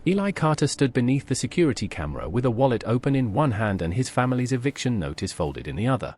Eli Carter stood beneath the security camera with a wallet open in one hand and his family's eviction notice folded in the other.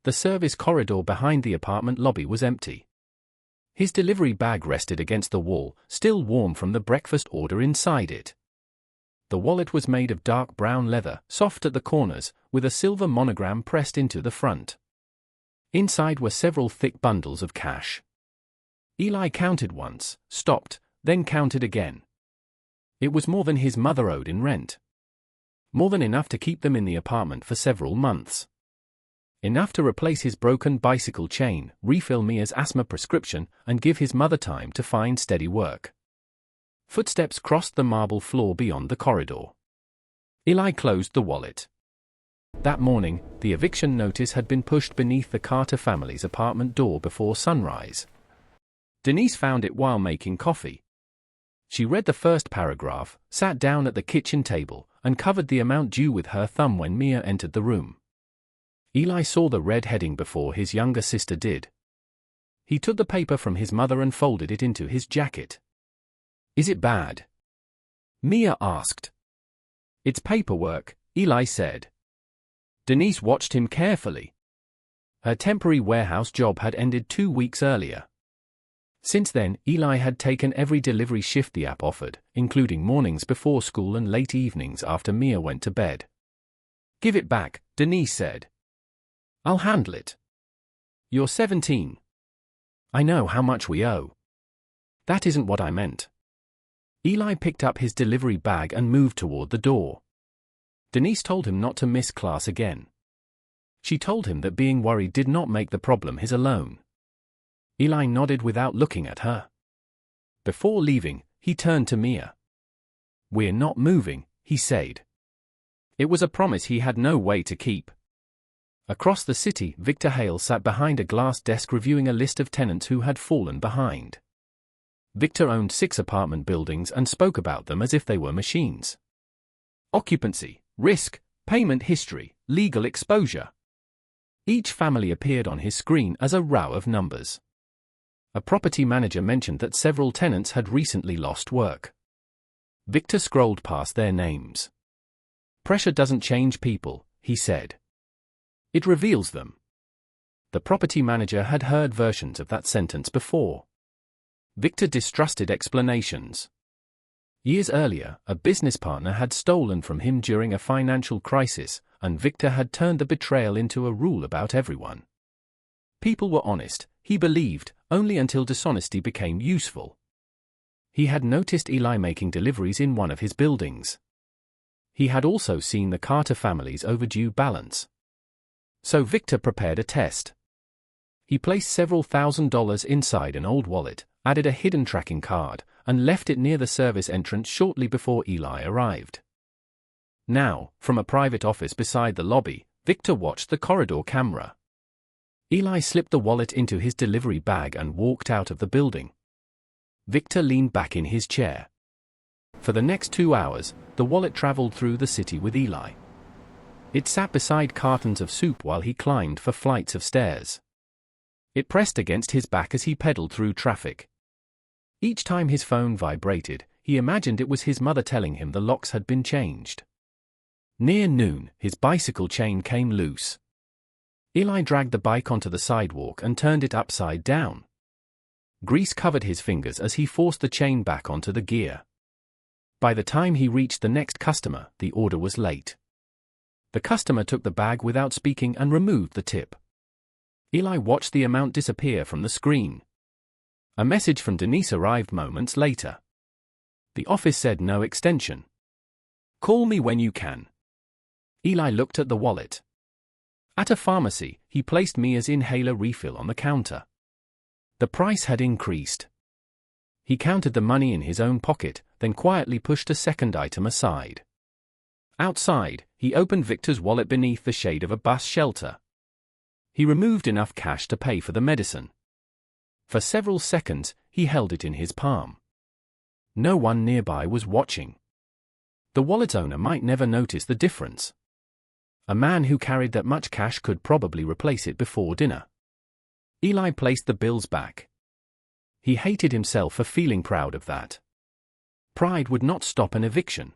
The service corridor behind the apartment lobby was empty. His delivery bag rested against the wall, still warm from the breakfast order inside it. The wallet was made of dark brown leather, soft at the corners, with a silver monogram pressed into the front. Inside were several thick bundles of cash. Eli counted once, stopped, then counted again. It was more than his mother owed in rent. More than enough to keep them in the apartment for several months. Enough to replace his broken bicycle chain, refill Mia's asthma prescription, and give his mother time to find steady work. Footsteps crossed the marble floor beyond the corridor. Eli closed the wallet. That morning, the eviction notice had been pushed beneath the Carter family's apartment door before sunrise. Denise found it while making coffee. She read the first paragraph, sat down at the kitchen table, and covered the amount due with her thumb when Mia entered the room. Eli saw the red heading before his younger sister did. He took the paper from his mother and folded it into his jacket. "Is it bad?" Mia asked. "It's paperwork," Eli said. Denise watched him carefully. Her temporary warehouse job had ended 2 weeks earlier. Since then, Eli had taken every delivery shift the app offered, including mornings before school and late evenings after Mia went to bed. "Give it back," Denise said. "I'll handle it." "You're 17. I know how much we owe." "That isn't what I meant." Eli picked up his delivery bag and moved toward the door. Denise told him not to miss class again. She told him that being worried did not make the problem his alone. Eli nodded without looking at her. Before leaving, he turned to Mia. "We're not moving," he said. It was a promise he had no way to keep. Across the city, Victor Hale sat behind a glass desk reviewing a list of tenants who had fallen behind. Victor owned 6 apartment buildings and spoke about them as if they were machines. Occupancy, risk, payment history, legal exposure. Each family appeared on his screen as a row of numbers. A property manager mentioned that several tenants had recently lost work. Victor scrolled past their names. "Pressure doesn't change people," he said. "It reveals them." The property manager had heard versions of that sentence before. Victor distrusted explanations. Years earlier, a business partner had stolen from him during a financial crisis, and Victor had turned the betrayal into a rule about everyone. People were honest, he believed, only until dishonesty became useful. He had noticed Eli making deliveries in one of his buildings. He had also seen the Carter family's overdue balance. So Victor prepared a test. He placed several $1,000s inside an old wallet, added a hidden tracking card, and left it near the service entrance shortly before Eli arrived. Now, from a private office beside the lobby, Victor watched the corridor camera. Eli slipped the wallet into his delivery bag and walked out of the building. Victor leaned back in his chair. For the next 2 hours, the wallet traveled through the city with Eli. It sat beside cartons of soup while he climbed for flights of stairs. It pressed against his back as he pedaled through traffic. Each time his phone vibrated, he imagined it was his mother telling him the locks had been changed. Near noon, his bicycle chain came loose. Eli dragged the bike onto the sidewalk and turned it upside down. Grease covered his fingers as he forced the chain back onto the gear. By the time he reached the next customer, the order was late. The customer took the bag without speaking and removed the tip. Eli watched the amount disappear from the screen. A message from Denise arrived moments later. The office said no extension. "Call me when you can." Eli looked at the wallet. At a pharmacy, he placed Mia's inhaler refill on the counter. The price had increased. He counted the money in his own pocket, then quietly pushed a second item aside. Outside, he opened Victor's wallet beneath the shade of a bus shelter. He removed enough cash to pay for the medicine. For several seconds, he held it in his palm. No one nearby was watching. The wallet's owner might never notice the difference. A man who carried that much cash could probably replace it before dinner. Eli placed the bills back. He hated himself for feeling proud of that. Pride would not stop an eviction.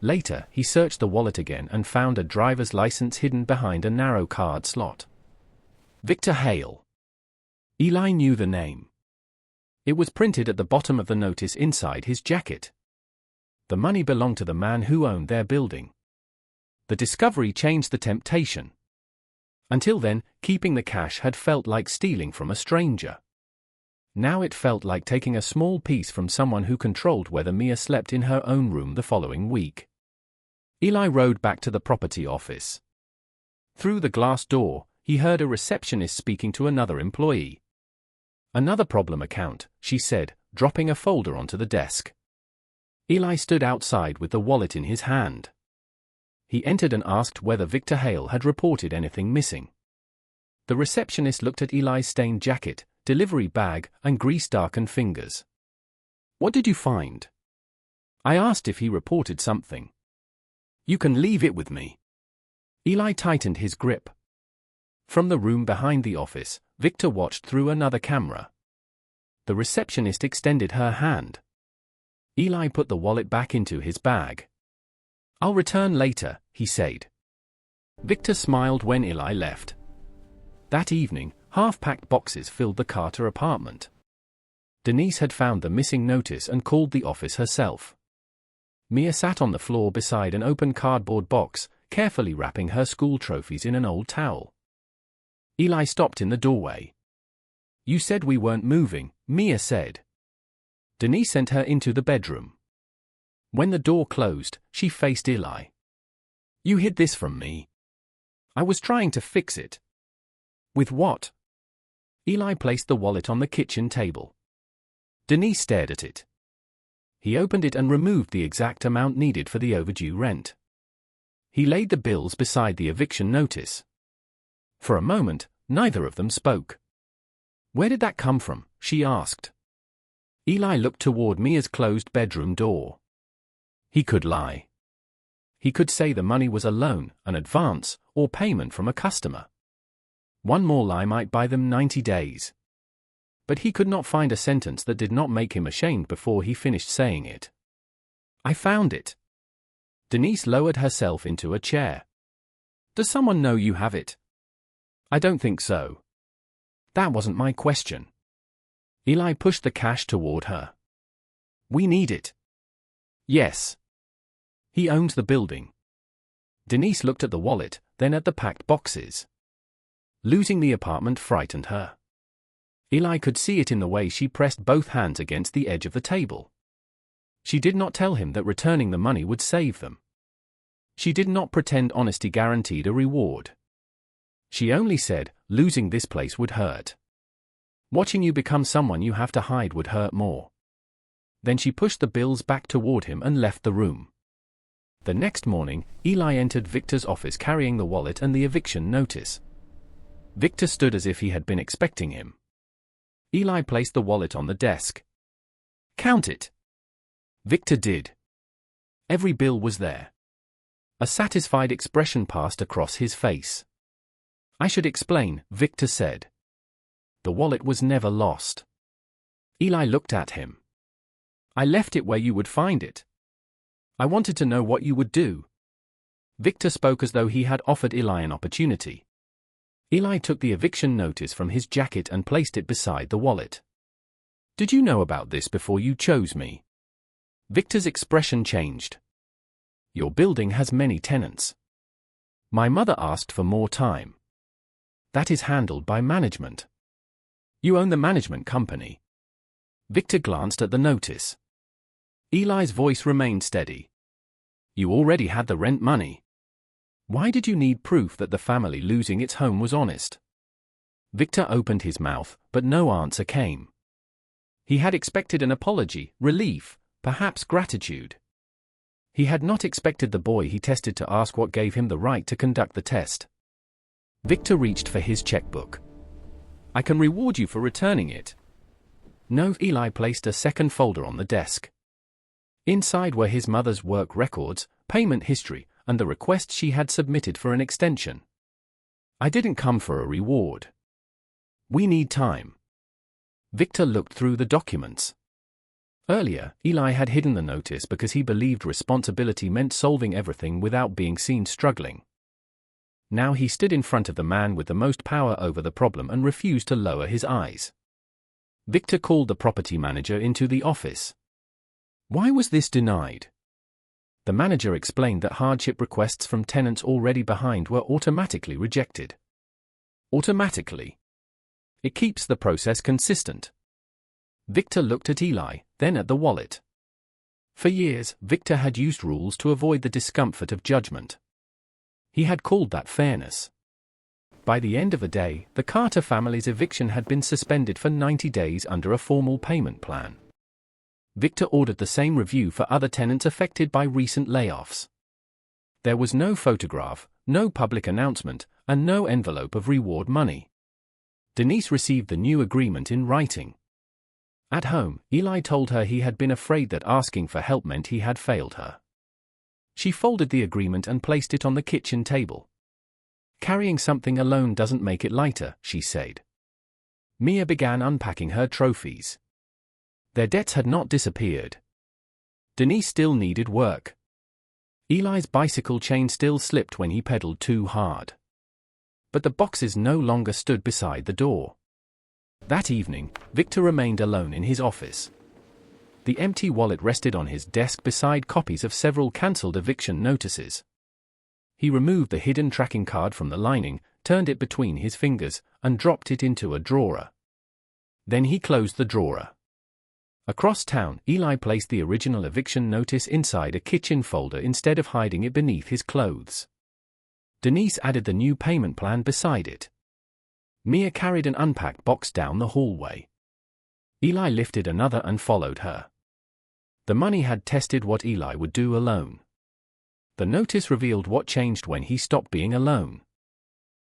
Later, he searched the wallet again and found a driver's license hidden behind a narrow card slot. Victor Hale. Eli knew the name. It was printed at the bottom of the notice inside his jacket. The money belonged to the man who owned their building. The discovery changed the temptation. Until then, keeping the cash had felt like stealing from a stranger. Now it felt like taking a small piece from someone who controlled whether Mia slept in her own room the following week. Eli rode back to the property office. Through the glass door, he heard a receptionist speaking to another employee. "Another problem account," she said, dropping a folder onto the desk. Eli stood outside with the wallet in his hand. He entered and asked whether Victor Hale had reported anything missing. The receptionist looked at Eli's stained jacket, delivery bag, and grease-darkened fingers. "What did you find?" "I asked if he reported something." "You can leave it with me." Eli tightened his grip. From the room behind the office, Victor watched through another camera. The receptionist extended her hand. Eli put the wallet back into his bag. "I'll return later," he said. Victor smiled when Eli left. That evening, half-packed boxes filled the Carter apartment. Denise had found the missing notice and called the office herself. Mia sat on the floor beside an open cardboard box, carefully wrapping her school trophies in an old towel. Eli stopped in the doorway. "You said we weren't moving," Mia said. Denise sent her into the bedroom. When the door closed, she faced Eli. "You hid this from me." "I was trying to fix it." "With what?" Eli placed the wallet on the kitchen table. Denise stared at it. He opened it and removed the exact amount needed for the overdue rent. He laid the bills beside the eviction notice. For a moment, neither of them spoke. "Where did that come from?" she asked. Eli looked toward Mia's closed bedroom door. He could lie. He could say the money was a loan, an advance, or payment from a customer. One more lie might buy them 90 days. But he could not find a sentence that did not make him ashamed before he finished saying it. "I found it." Denise lowered herself into a chair. "Does someone know you have it?" "I don't think so." "That wasn't my question." Eli pushed the cash toward her. "We need it." "Yes." "He owns the building." Denise looked at the wallet, then at the packed boxes. Losing the apartment frightened her. Eli could see it in the way she pressed both hands against the edge of the table. She did not tell him that returning the money would save them. She did not pretend honesty guaranteed a reward. She only said, "Losing this place would hurt. Watching you become someone you have to hide would hurt more." Then she pushed the bills back toward him and left the room. The next morning, Eli entered Victor's office carrying the wallet and the eviction notice. Victor stood as if he had been expecting him. Eli placed the wallet on the desk. "Count it." Victor did. Every bill was there. A satisfied expression passed across his face. "I should explain," Victor said. "The wallet was never lost." Eli looked at him. "I left it where you would find it. I wanted to know what you would do." Victor spoke as though he had offered Eli an opportunity. Eli took the eviction notice from his jacket and placed it beside the wallet. "Did you know about this before you chose me?" Victor's expression changed. "Your building has many tenants. My mother asked for more time. That is handled by management. You own the management company." Victor glanced at the notice. Eli's voice remained steady. "You already had the rent money. Why did you need proof that the family losing its home was honest?" Victor opened his mouth, but no answer came. He had expected an apology, relief, perhaps gratitude. He had not expected the boy he tested to ask what gave him the right to conduct the test. Victor reached for his checkbook. "I can reward you for returning it." "No." Eli placed a second folder on the desk. Inside were his mother's work records, payment history, and the request she had submitted for an extension. "I didn't come for a reward. We need time." Victor looked through the documents. Earlier, Eli had hidden the notice because he believed responsibility meant solving everything without being seen struggling. Now he stood in front of the man with the most power over the problem and refused to lower his eyes. Victor called the property manager into the office. Why was this denied? The manager explained that hardship requests from tenants already behind were automatically rejected. Automatically. It keeps the process consistent. Victor looked at Eli, then at the wallet. For years, Victor had used rules to avoid the discomfort of judgment. He had called that fairness. By the end of the day, the Carter family's eviction had been suspended for 90 days under a formal payment plan. Victor ordered the same review for other tenants affected by recent layoffs. There was no photograph, no public announcement, and no envelope of reward money. Denise received the new agreement in writing. At home, Eli told her he had been afraid that asking for help meant he had failed her. She folded the agreement and placed it on the kitchen table. Carrying something alone doesn't make it lighter, she said. Mia began unpacking her trophies. Their debts had not disappeared. Denise still needed work. Eli's bicycle chain still slipped when he pedaled too hard. But the boxes no longer stood beside the door. That evening, Victor remained alone in his office. The empty wallet rested on his desk beside copies of several cancelled eviction notices. He removed the hidden tracking card from the lining, turned it between his fingers, and dropped it into a drawer. Then he closed the drawer. Across town, Eli placed the original eviction notice inside a kitchen folder instead of hiding it beneath his clothes. Denise added the new payment plan beside it. Mia carried an unpacked box down the hallway. Eli lifted another and followed her. The money had tested what Eli would do alone. The notice revealed what changed when he stopped being alone.